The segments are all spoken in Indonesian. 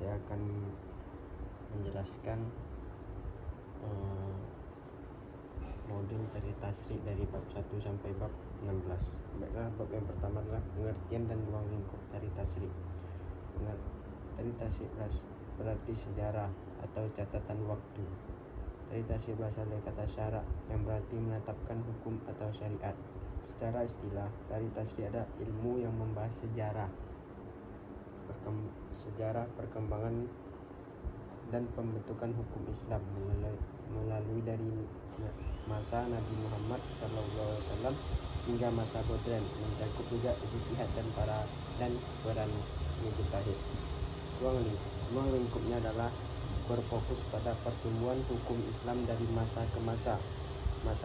saya akan menjelaskan modul dari tasrik dari bab 1 sampai bab 16. Baiklah, bab yang pertama adalah pengertian dan ruang lingkup dari tasrik. Dari tasrik berarti sejarah atau catatan waktu. Dari tasrik berasal dari kata syarak yang berarti menetapkan hukum atau syariat. Secara istilah, dari tasrik ada ilmu yang membahas sejarah perkembangan dan pembentukan hukum Islam melalui dari masa Nabi Muhammad SAW hingga masa modern, mencakup juga ijtihad dan peran mujtahid. Ruang lingkupnya adalah berfokus pada pertumbuhan hukum Islam dari masa ke masa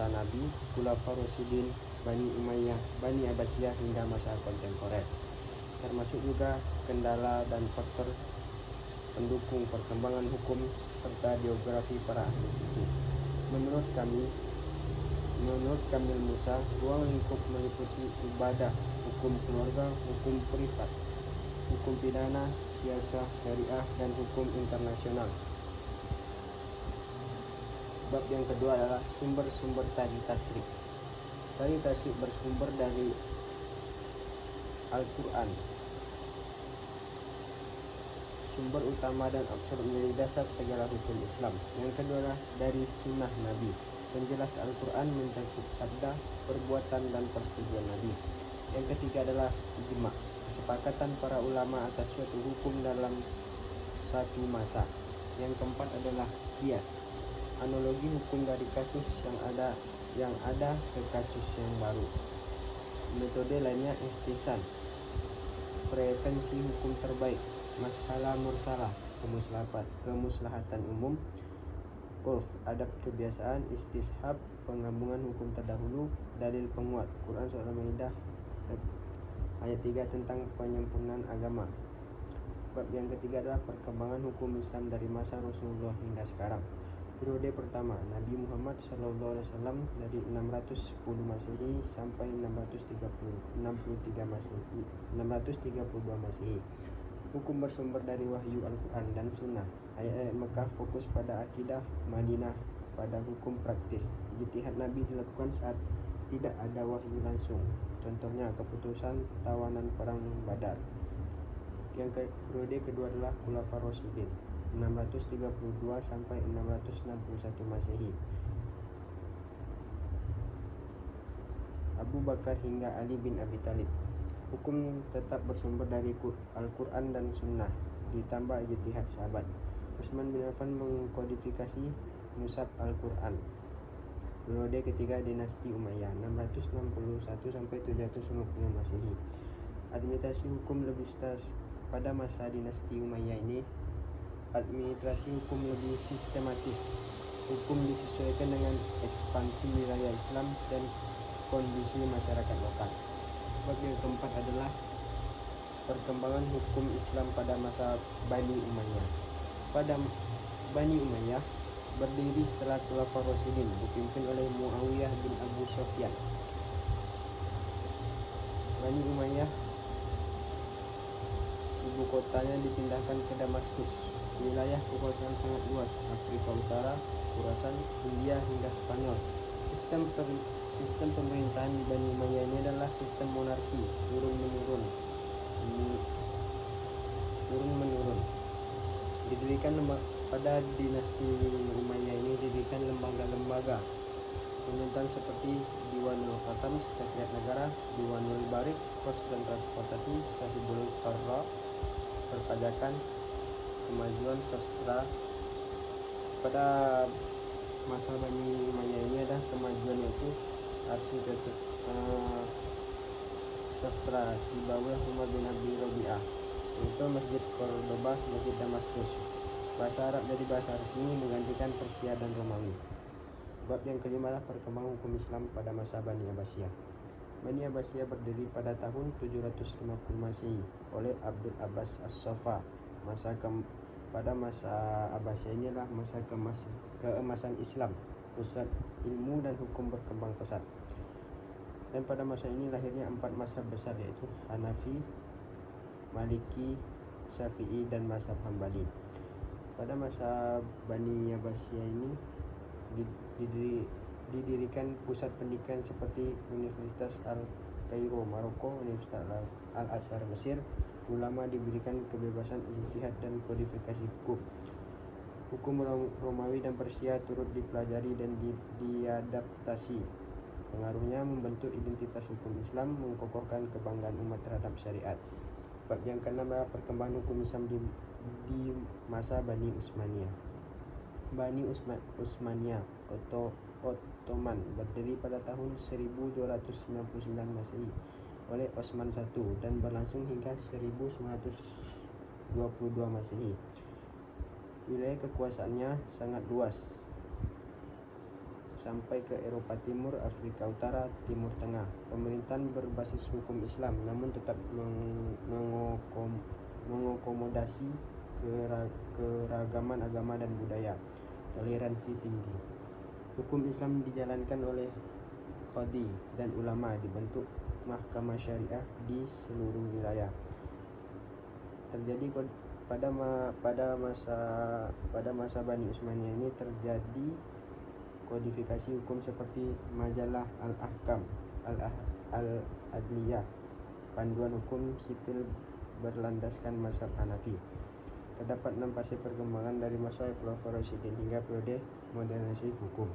Nabi, Khulafaur Rasyidin, Bani Umayyah, Bani Abbasiyah hingga masa kontemporer, termasuk juga kendala dan faktor pendukung perkembangan hukum serta geografi para ahli fikih. Menurut Kamil Musa, ruang lingkup meliputi ibadah, hukum keluarga, hukum privat, hukum pidana, siasah, syariah, dan hukum internasional. Bab yang kedua adalah sumber-sumber tari tasrik. Tari tasrik bersumber dari Al-Quran. Sumber utama dan absolut menjadi dasar segala hukum Islam. Yang kedua adalah dari sunnah Nabi. Penjelas Al-Quran mencakup sabda, perbuatan, dan persetujuan Nabi. Yang ketiga adalah ijma, kesepakatan para ulama atas suatu hukum dalam satu masa. Yang keempat adalah qiyas, analogi hukum dari kasus yang ada ke kasus yang baru. Metode lainnya ihtisan, prevensi hukum terbaik, masalah mursalah, kemuslahatan umum, urf, adab kebiasaan, istishab, penggabungan hukum terdahulu, dalil penguat, Quran Surah Al-Maidah ayat 3 tentang penyempurnaan agama. Bab yang ketiga adalah perkembangan hukum Islam dari masa Rasulullah hingga sekarang. Periode pertama, Nabi Muhammad SAW dari 610 Masehi sampai 632 Masehi. Hukum bersumber dari wahyu Al-Quran dan Sunnah. Ayat-ayat Mekah fokus pada akidah, Madinah pada hukum praktis. Ijtihad Nabi dilakukan saat tidak ada wahyu langsung. Contohnya keputusan tawanan perang Badar. Yang periode kedua adalah Khulafaur Rasyidin 632 sampai 661 Masehi. Abu Bakar hingga Ali bin Abi Thalib. Hukum tetap bersumber dari Al-Quran dan Sunnah, ditambah ijtihad sahabat. Utsman bin Affan mengkodifikasi Mushaf Al-Quran. Periode ketiga dinasti Umayyah 661 sampai 750 Masehi. Administrasi hukum lebih pada masa dinasti Umayyah ini. Administrasi hukum lebih sistematis. Hukum disesuaikan dengan ekspansi wilayah Islam dan kondisi masyarakat lokal. Bab yang keempat adalah perkembangan hukum Islam pada masa Bani Umayyah. Pada Bani Umayyah berdiri setelah Khulafaur Rasyidin dipimpin oleh Muawiyah bin Abu Sufyan. Bani Umayyah ibu kotanya dipindahkan ke Damaskus. Wilayah kekuasaan sangat luas, Afrika Utara, Khurasan, India hingga Spanyol. Sistem pemerintahan di Bani Umayyah ini adalah sistem monarki turun menurun. Pada dinasti Umayyah ini didirikan lembaga-lembaga pemerintahan seperti Diwanul Khatam, Sekretariat Negara, Diwanul Barik, Pos dan Transportasi, Sahibul Qarra, perpajakan, kemajuan sastra. Pada masa Bani Umayyah ini ada kemajuan yaitu arsitektur, sastra Sibawiyah Umar bin Abi Rabi'ah, yaitu Masjid Cordoba, Masjid Damaskus. Bahasa Arab jadi bahasa resmi menggantikan Persia dan Romawi. Bab yang kelima adalah perkembangan hukum Islam pada masa Bani Abbasiyah. Bani Abbasiyah berdiri pada tahun 750 Masehi oleh Abdul Abbas As-Safa. Pada masa Abbasiyah inilah masa keemasan Islam, pusat ilmu dan hukum berkembang pesat. Dan pada masa ini lahirnya 4 mazhab besar, yaitu Hanafi, Maliki, Syafi'i dan mazhab Hambali. Pada masa Bani Abbasiyah ini didirikan pusat pendidikan seperti Universitas Al-Kairo Maroko, Universitas Al-Azhar Mesir. Ulama diberikan kebebasan ijtihad dan kodifikasi hukum. Hukum Romawi dan Persia turut dipelajari dan diadaptasi. Pengaruhnya membentuk identitas hukum Islam, mengokohkan kebanggaan umat terhadap syariat. Bab yang ke-6 adalah perkembangan hukum Islam di masa Bani Utsmaniyah. Bani Utsmaniyah Ottoman berdiri pada tahun 1299 Masehi oleh Osman I dan berlangsung hingga 1922 Masehi. Wilayah kekuasaannya sangat luas, sampai ke Eropa Timur, Afrika Utara, Timur Tengah. Pemerintahan berbasis hukum Islam namun tetap mengakomodasi keragaman agama dan budaya. Toleransi tinggi. Hukum Islam dijalankan oleh qadhi dan ulama, dibentuk mahkamah syariah di seluruh wilayah. Terjadi pada masa Bani Utsmaniyah ini terjadi kodifikasi hukum seperti majalah Al-Ahkam, Al-Adliyah, panduan hukum sipil berlandaskan mazhab Hanafi. Terdapat 6 fase perkembangan dari masa Khulafaur Rasyidin hingga periode modernisasi hukum.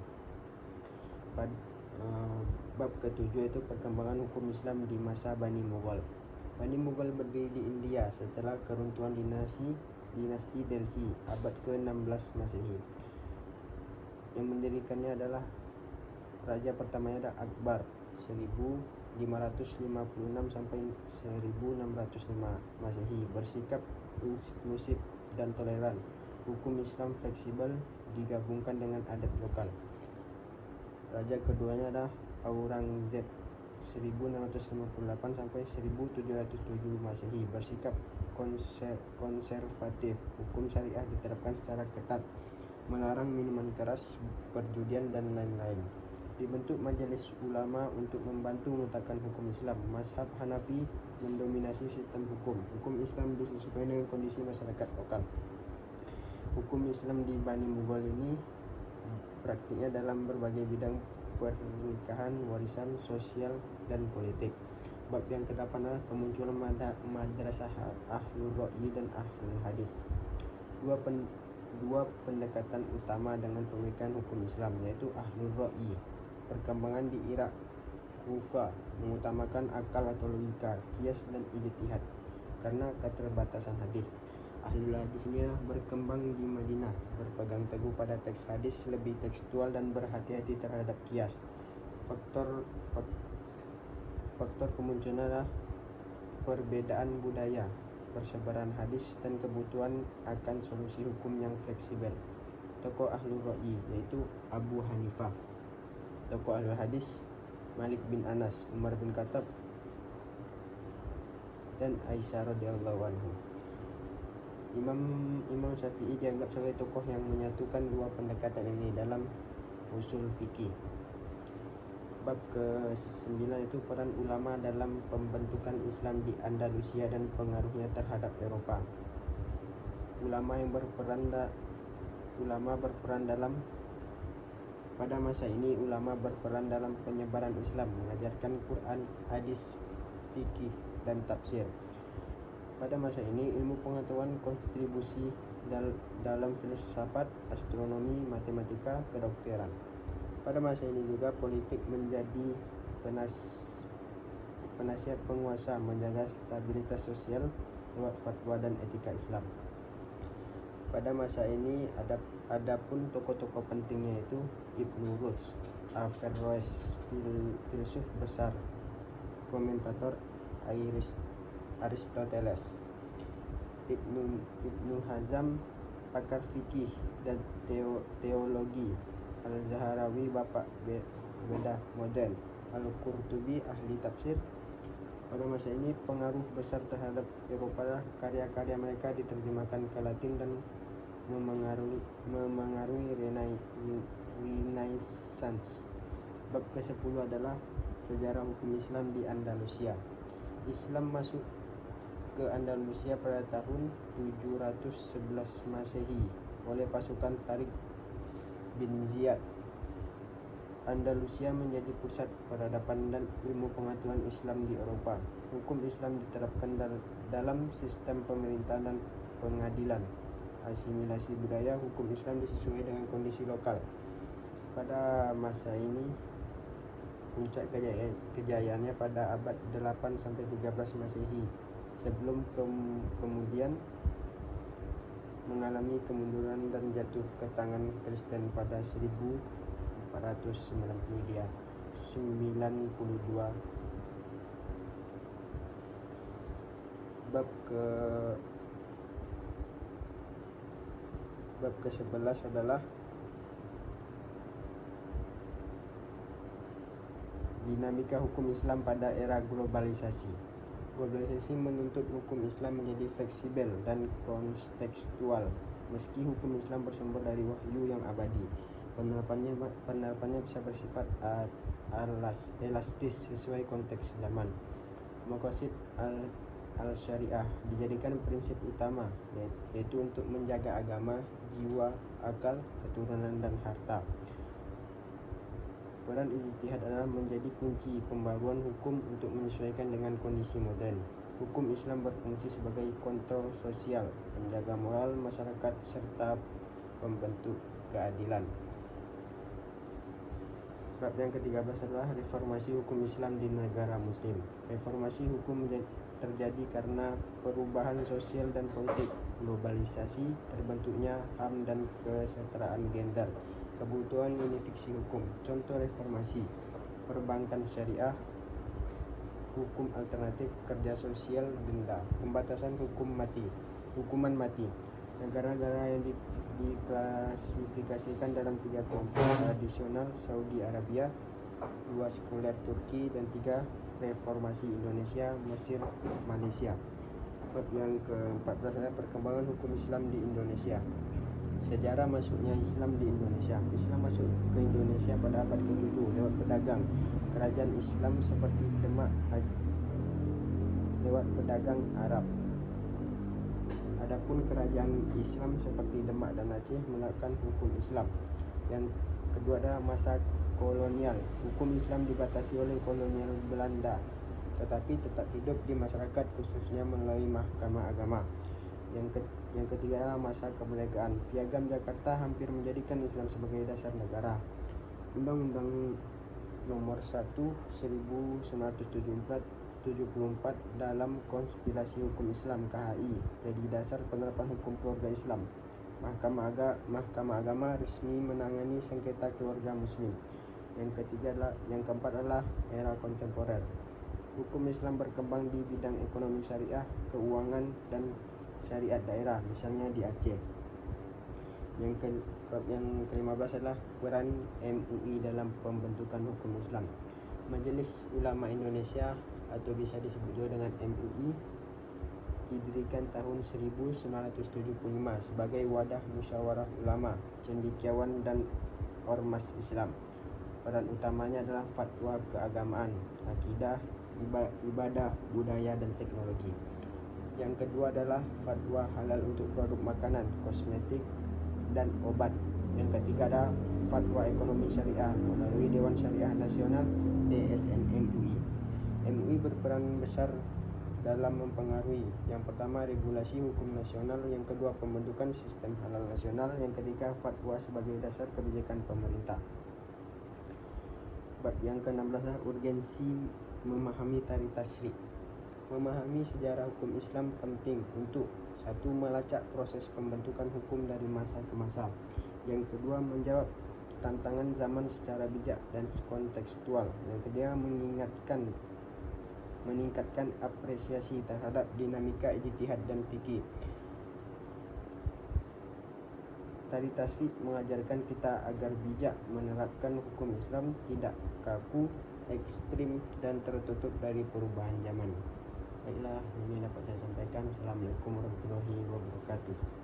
Bab ke-7 yaitu perkembangan hukum Islam di masa Bani Mughal. Bani Mughal berdiri di India setelah keruntuhan dinasti Delhi abad ke-16 Masehi. Yang mendirikannya adalah raja pertamanya adalah Akbar 1556 sampai 1605 Masehi, bersikap inklusif dan toleran. Hukum Islam fleksibel digabungkan dengan adat lokal. Raja keduanya adalah Aurangzeb 1658 sampai 1707 Masehi, bersikap konservatif. Hukum syariah diterapkan secara ketat, melarang minuman keras, perjudian dan lain-lain. Dibentuk majelis ulama untuk membantu menetapkan hukum Islam. Mazhab Hanafi mendominasi sistem hukum. Hukum Islam disesuaikan dengan kondisi masyarakat lokal. Hukum Islam di Bani Mughal ini praktiknya dalam berbagai bidang pernikahan, warisan, sosial, dan politik. Bab yang ke-8 adalah kemunculan madrasah Ahlul Ra'yi dan Ahlul Hadis. Dua pendekatan utama dengan pemikiran hukum Islam, yaitu Ahlul Ra'yi. Perkembangan di Irak, Kufah mengutamakan akal atau logika, qiyas dan ijtihad karena keterbatasan hadis. Ahlul Hadis ini berkembang di Madinah, berpegang teguh pada teks hadis, lebih tekstual dan berhati-hati terhadap qiyas. Faktor kemunculan adalah perbedaan budaya, persebaran hadis, dan kebutuhan akan solusi hukum yang fleksibel. Tokoh Ahlul Ra'yi yaitu Abu Hanifah. Tokoh Ahlul Hadis Malik bin Anas, Umar bin Khattab, dan Aisyah radhiyallahu anhu. Imam Syafi'i dianggap sebagai tokoh yang menyatukan dua pendekatan ini dalam usul fikih. Bab ke-9 itu peran ulama dalam pembentukan Islam di Andalusia dan pengaruhnya terhadap Eropa. Pada masa ini ulama berperan dalam penyebaran Islam, mengajarkan Quran, hadis, fikih, dan tafsir. Pada masa ini ilmu pengetahuan kontribusi dalam filsafat, astronomi, matematika, kedokteran. Pada masa ini juga politik menjadi penasihat penguasa, menjaga stabilitas sosial lewat fatwa dan etika Islam. Pada masa ini ada pun tokoh-tokoh pentingnya yaitu Ibnu Rushd, Averroes, filsuf besar, komentator Aristoteles, Ibnu Hazm, pakar fikih dan teologi, Al-Zahrawi, bapak bedah modern, Al-Qurtubi, ahli tafsir. Pada masa ini pengaruh besar terhadap Eropa, karya-karya mereka diterjemahkan ke Latin dan memengaruhi Renaissance. Bab ke-10 adalah sejarah hukum Islam di Andalusia. Islam masuk ke Andalusia pada tahun 711 Masehi oleh pasukan Tariq bin Ziyad. Andalusia menjadi pusat peradaban dan ilmu pengetahuan Islam di Eropa. Hukum Islam diterapkan dalam sistem pemerintahan dan pengadilan. Asimilasi budaya, hukum Islam disesuaikan dengan kondisi lokal. Pada masa ini, puncak kejayaannya pada abad 8 sampai 13 Masehi, sebelum kemudian mengalami kemunduran dan jatuh ke tangan Kristen pada 1492. Bab ke-11 adalah dinamika hukum Islam pada era globalisasi. Globalisasi menuntut hukum Islam menjadi fleksibel dan kontekstual. Meski hukum Islam bersumber dari wahyu yang abadi, penerapannya bisa bersifat elastis sesuai konteks zaman. Maqasid al-syariah dijadikan prinsip utama, yaitu untuk menjaga agama, jiwa, akal, keturunan, dan harta. Peran ijtihad adalah menjadi kunci pembaruan hukum untuk menyesuaikan dengan kondisi modern. Hukum Islam berfungsi sebagai kontrol sosial, penjaga moral masyarakat, serta pembentuk keadilan. Bab yang ke-13 adalah reformasi hukum Islam di negara muslim. Reformasi hukum terjadi karena perubahan sosial dan politik, globalisasi, terbentuknya HAM dan kesetaraan gender, kebutuhan unifiksi hukum. Contoh reformasi: perbankan syariah, hukum alternatif, kerja sosial, denda, pembatasan hukuman mati. Negara-negara yang diklasifikasikan dalam 3 kelompok: tradisional Saudi Arabia, 2 sekuler Turki, dan 3 reformasi Indonesia, Mesir, Malaysia. Bab yang ke-14 adalah perkembangan hukum Islam di Indonesia. Sejarah masuknya Islam di Indonesia. Islam masuk ke Indonesia pada abad ke-7 lewat pedagang. Kerajaan Islam seperti Demak lewat pedagang Arab. Adapun kerajaan Islam seperti Demak dan Aceh menerapkan hukum Islam. Yang kedua adalah masa kolonial. Hukum Islam dibatasi oleh kolonial Belanda, tetapi tetap hidup di masyarakat khususnya melalui mahkamah agama. Yang ketiga adalah masa kemerdekaan. Piagam Jakarta hampir menjadikan Islam sebagai dasar negara. Undang-Undang Nomor 1 1974 dalam Konspirasi Hukum Islam (KHI) jadi dasar penerapan hukum keluarga Islam. Mahkamah Agama resmi menangani sengketa keluarga Muslim. Yang keempat adalah era kontemporer. Hukum Islam berkembang di bidang ekonomi syariah, keuangan, dan syariat daerah, misalnya di Aceh. Yang ke-15 adalah peran MUI dalam pembentukan hukum Islam. Majelis Ulama Indonesia, atau bisa disebut juga dengan MUI, didirikan tahun 1975 sebagai wadah musyawarah ulama, cendekiawan, dan ormas Islam. Peran utamanya adalah fatwa keagamaan, akidah, ibadah, budaya, dan teknologi. Yang kedua adalah fatwa halal untuk produk makanan, kosmetik, dan obat. Yang ketiga adalah fatwa ekonomi syariah melalui Dewan Syariah Nasional (DSN) MUI. MUI berperan besar dalam mempengaruhi: yang pertama, regulasi hukum nasional; yang kedua, pembentukan sistem halal nasional; yang ketiga, fatwa sebagai dasar kebijakan pemerintah. Bab yang ke-16 adalah urgensi memahami tarikh tasyrik. Memahami sejarah hukum Islam penting untuk: 1. Melacak proses pembentukan hukum dari masa ke masa; yang kedua, menjawab tantangan zaman secara bijak dan kontekstual; yang ketiga, meningkatkan apresiasi terhadap dinamika ijtihad dan fikih. Tarikh tasyrik mengajarkan kita agar bijak menerapkan hukum Islam, tidak kaku, ekstrim, dan tertutup dari perubahan zaman. Baiklah, ini dapat saya sampaikan. Assalamualaikum warahmatullahi wabarakatuh.